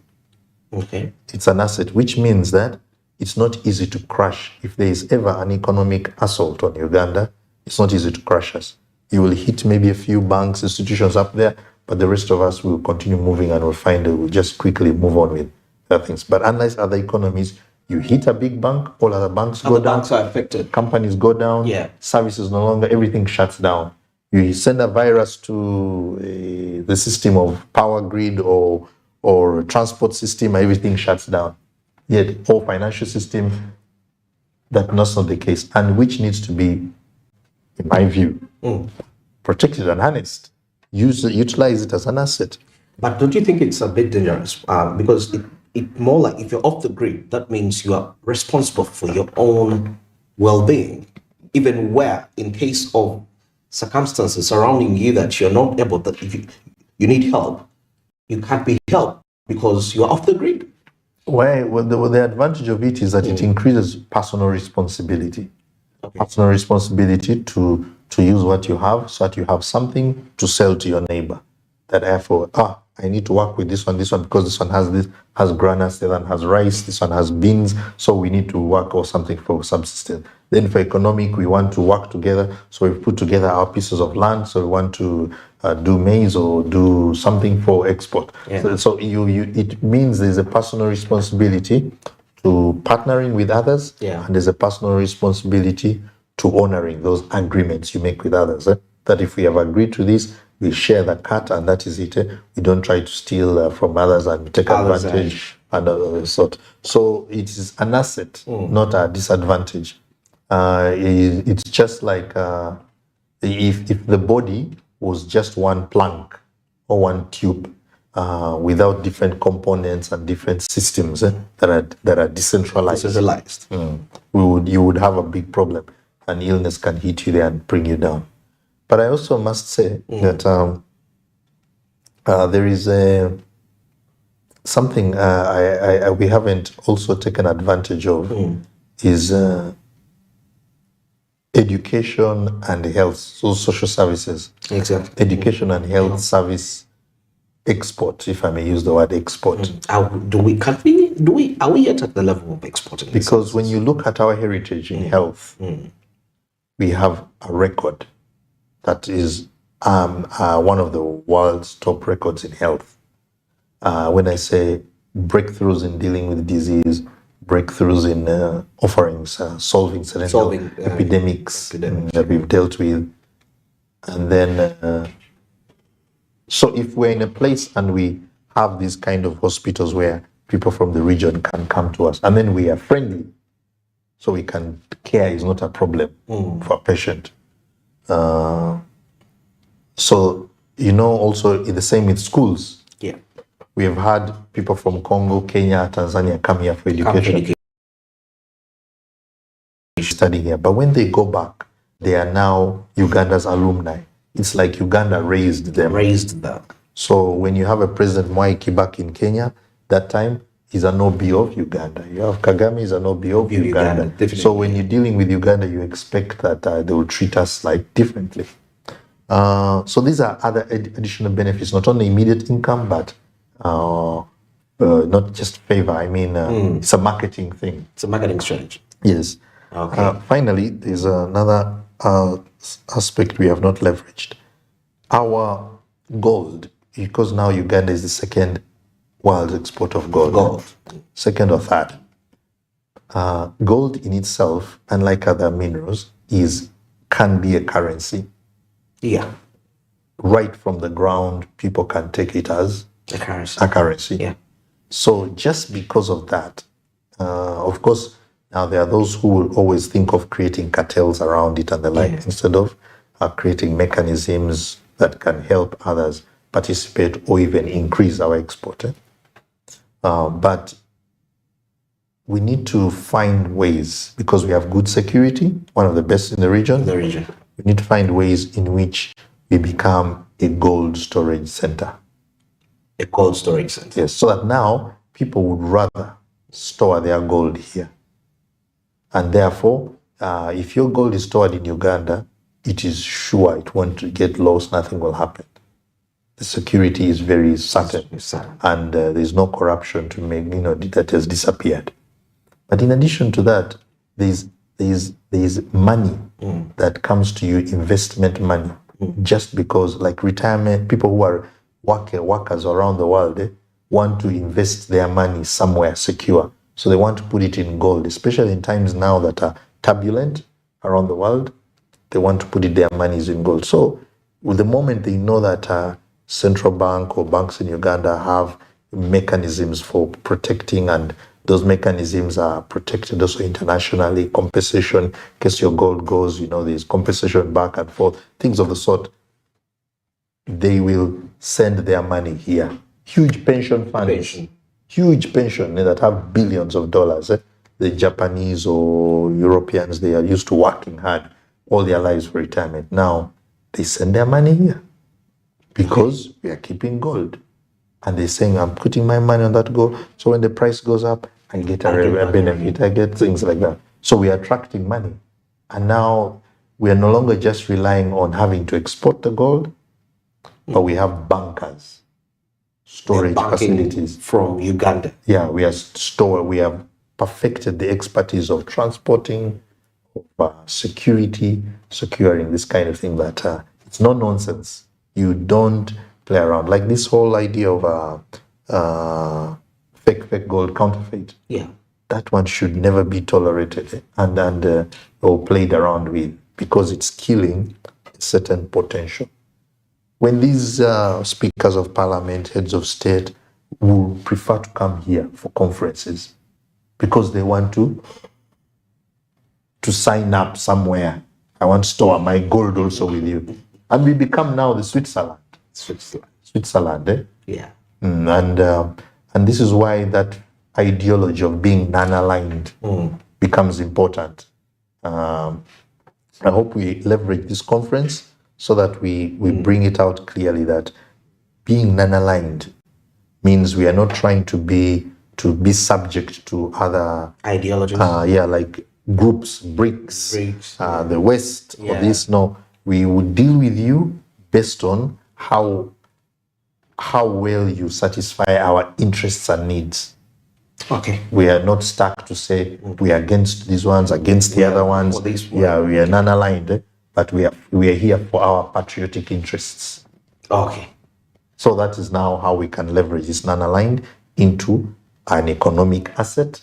Okay. It's an asset, which means that it's not easy to crush. If there is ever an economic assault on Uganda, it's not easy to crush us. You will hit maybe a few banks, institutions up there, but the rest of us will continue moving and we'll just quickly move on with other things. But unlike other economies, you hit a big bank, all other banks go down. Banks are affected. Companies go down. Services no longer, everything shuts down. You send a virus to the system of power grid or transport system, everything shuts down. Yet, all financial system, that's not the case, and which needs to be, in my view, protected and harnessed. Utilize it as an asset. But don't you think it's a bit dangerous? Because it more like if you're off the grid, that means you are responsible for your own well-being, even where in case of circumstances surrounding you that you're not able, that if you need help, you can't be helped because you're off the grid. Well, the advantage of it is that it increases personal responsibility. Personal responsibility to use what you have so that you have something to sell to your neighbor. That therefore, I need to work with this one because this one has granules, this one has rice, this one has beans, so we need to work or something for subsistence. Then for economic, we want to work together, so we've put together our pieces of land, so we want to do maize or do something for export. So it means there's a personal responsibility to partnering with others, and there's a personal responsibility to honoring those agreements you make with others. That if we have agreed to this, we share the cut, and that is it. We don't try to steal from others and take advantage and other sort. So it is an asset, not a disadvantage. It's just like if the body was just one plank or one tube, without different components and different systems that are decentralized. You would have a big problem, and illness can hit you there and bring you down. But I also must say that there is something we haven't also taken advantage of is education and health, so social services. Exactly. Education and health service export, if I may use the word export. Are we yet at the level of exporting? Because when you look at our heritage in health, we have a record that is one of the world's top records in health. When I say breakthroughs in dealing with disease, breakthroughs in offerings, solving certain epidemics that we've dealt with, and then so if we're in a place and we have these kind of hospitals where people from the region can come to us, and then we are friendly, so we can, care is not a problem for a patient. So, also the same with schools. Yeah. We have had people from Congo, Kenya, Tanzania come here for education. Studying here. But when they go back, they are now Uganda's alumni. It's like Uganda raised them. So when you have a President Mwai Kibaki in Kenya, that time he's an OB of Uganda. You have Kagame, he's an OB of Uganda. So when you're dealing with Uganda, you expect that they will treat us like differently. So these are other additional benefits, not only immediate income, but not just favor. I mean, it's a marketing thing. It's a marketing strategy. Yes. Okay. Finally, there's another aspect we have not leveraged. Our gold, because now Uganda is the second world export of gold. Second or third. Gold in itself, unlike other minerals, can be a currency. Yeah. Right from the ground, people can take it as a currency. Yeah. So just because of that, of course, now there are those who will always think of creating cartels around it and the like, instead of creating mechanisms that can help others participate or even increase our export. But we need to find ways, because we have good security, one of the best in the region. We need to find ways in which we become a gold storage center. A gold storage center. Yes, so that now people would rather store their gold here. And therefore, if your gold is stored in Uganda, it is sure it won't get lost, nothing will happen. The security is very certain, and there's no corruption to make, that has disappeared. But in addition to that, there's money that comes to you, investment money, just because, like retirement, people who are workers around the world want to invest their money somewhere secure. So they want to put it in gold, especially in times now that are turbulent around the world. They want to put their monies in gold. So with the moment they know that central bank or banks in Uganda have mechanisms for protecting, and those mechanisms are protected also internationally, compensation, in case your gold goes, there's compensation back and forth, things of the sort, they will send their money here. Huge pension funds. Huge pension that have billions of dollars. The Japanese or Europeans, they are used to working hard all their lives for retirement. Now, they send their money here because we are keeping gold. And they're saying, I'm putting my money on that gold, so when the price goes up, I get a benefit, I get things like that. So we are attracting money. And now we are no longer just relying on having to export the gold, but we have bankers. Storage facilities from Uganda. Yeah, we have perfected the expertise of transporting, of securing this kind of thing, that it's no nonsense. You don't play around. Like this whole idea of fake gold, counterfeit. Yeah. That one should never be tolerated or played around with, because it's killing a certain potential. When these speakers of parliament, heads of state, will prefer to come here for conferences because they want to sign up somewhere. I want to store my gold also with you. And we become now the Switzerland. Switzerland, eh? Yeah. And this is why that ideology of being non-aligned becomes important. I hope we leverage this conference so that we bring it out clearly that being non-aligned means we are not trying to be subject to other ideologies. Like groups, BRICS, the West, or this. No, we would deal with you based on how well you satisfy our interests and needs. Okay. We are not stuck to say we are against these ones, against the other ones. We are non-aligned, but we are here for our patriotic interests. Okay. So that is now how we can leverage this non-aligned into an economic asset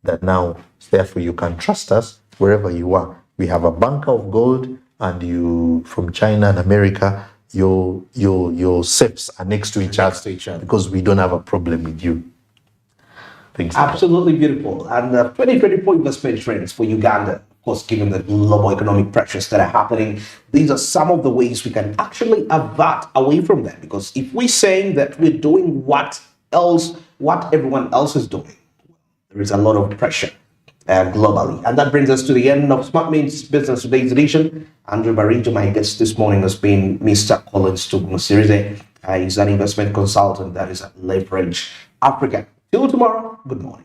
that now, therefore, you can trust us wherever you are. We have a bunker of gold, and you from China and America, your safes are next to each other because we don't have a problem with you. Absolutely beautiful. And 2024 investment trends for Uganda, of course, given the global economic pressures that are happening, these are some of the ways we can actually avert away from them. Because if we're saying that we're doing what everyone else is doing, there is a lot of pressure globally. And that brings us to the end of Smart Means Business Today's edition. Andrew Barijo, my guest this morning has been Mr. Collins Tugmusirize. He's an investment consultant that is at Leverage Africa. Till tomorrow, good morning.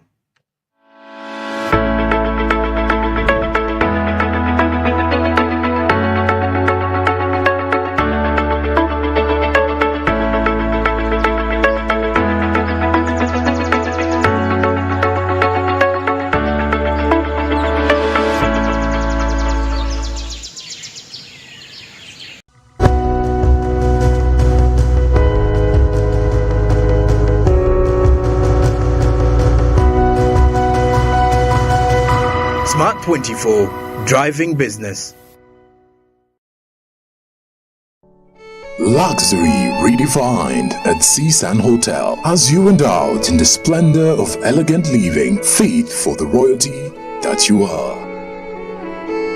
Smart 24, driving business. Luxury redefined at Seasan Hotel as you indulge in the splendor of elegant living fit for the royalty that you are.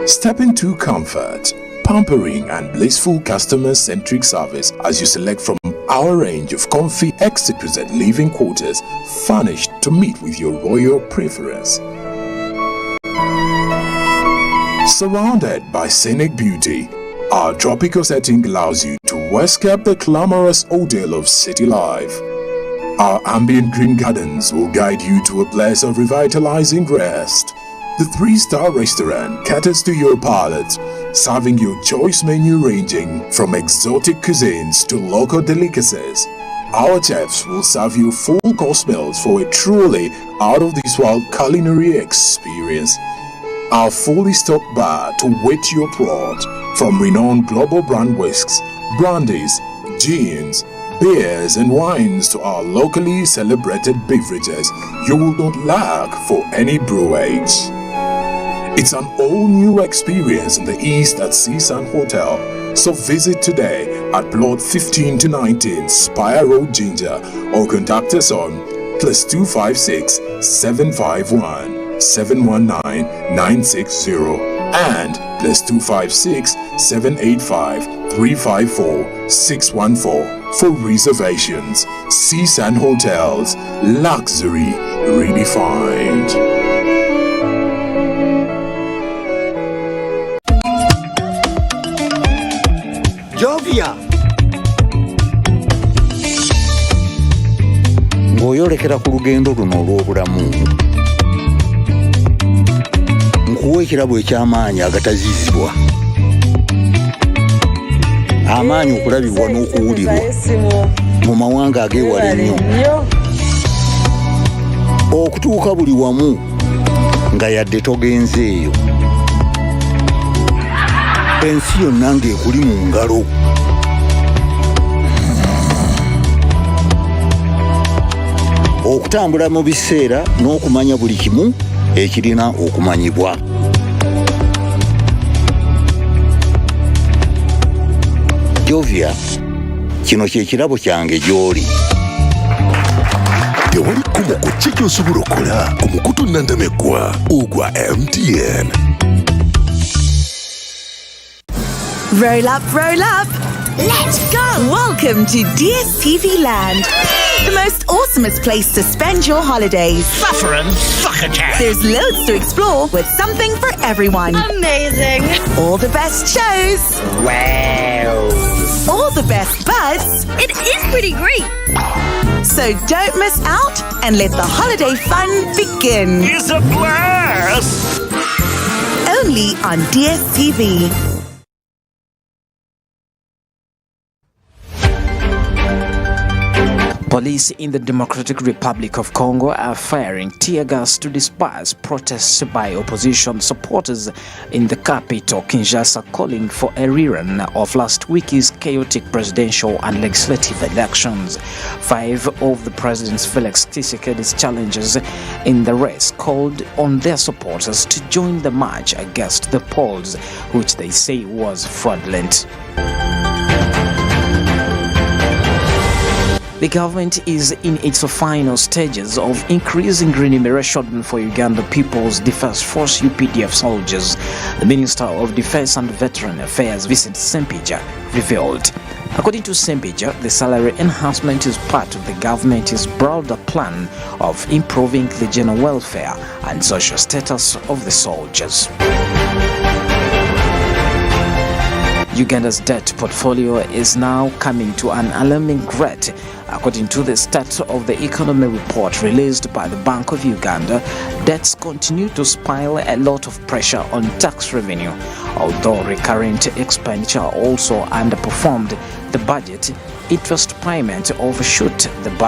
Step into comfort, pampering and blissful customer-centric service as you select from our range of comfy, exquisite living quarters furnished to meet with your royal preference. Surrounded by scenic beauty, our tropical setting allows you to escape the glamorous ordeal of city life. Our ambient green gardens will guide you to a place of revitalizing rest. The 3-star restaurant caters to your palate, serving your choice menu ranging from exotic cuisines to local delicacies. Our chefs will serve you full-course meals for a truly out-of-this-world culinary experience. Our fully stocked bar to whet your throat, from renowned global brand whisks, brandies, gins, beers and wines to our locally celebrated beverages, you will not lack for any brewage. It's an all-new experience in the East at Seasan Hotel, so visit today at Plot 15 to 19 Spire Road, Ginger, or contact us on +256 751 719 960 and +256 785 354 614 for reservations. Seasan Hotels, luxury redefined. Jovia ng'oyolekera ku lugendo luno olw'obulamu nkuwa ekirabo eky'amaanyi agatazizibwa, amaanyi okulabibwa n'okuwulirwa mu mawanga ageewala ennyo, okutuuka buli wamu nga yadde togenzeeyo, ensi yonna ng'ekuli mu ngalo. Okutambula mu biseera n'okumanya buli kimu ekirina okumanyibwa. Jovia, kino kye kirabo kyange gy'oli. Tewali kkubo ku ki ky'osobola okukola omukutu nnandameggwa ogwa MTN. Roll up, roll up. Let's go. Welcome to DSTV Land. the most awesomest place to spend your holidays. Suffering fuck attack. There's loads to explore with something for everyone. Amazing. All the best shows. Wow. All the best buds. It is pretty great. So don't miss out and let the holiday fun begin. It's a blast. Only on DSTV. Police in the Democratic Republic of Congo are firing tear gas to disperse protests by opposition supporters in the capital, Kinshasa, calling for a rerun of last week's chaotic presidential and legislative elections. 5 of the president's Felix Tshisekedi's challengers in the race called on their supporters to join the march against the polls, which they say was fraudulent. The government is in its final stages of increasing remuneration for Uganda People's Defense Force UPDF soldiers, the Minister of Defense and Veteran Affairs, Vincent Sempija, revealed. According to Sempija, the salary enhancement is part of the government's broader plan of improving the general welfare and social status of the soldiers. Uganda's debt portfolio is now coming to an alarming rate. According to the state of the economy report released by the Bank of Uganda, debts continue to pile a lot of pressure on tax revenue. Although recurrent expenditure also underperformed the budget, interest payment overshot the budget.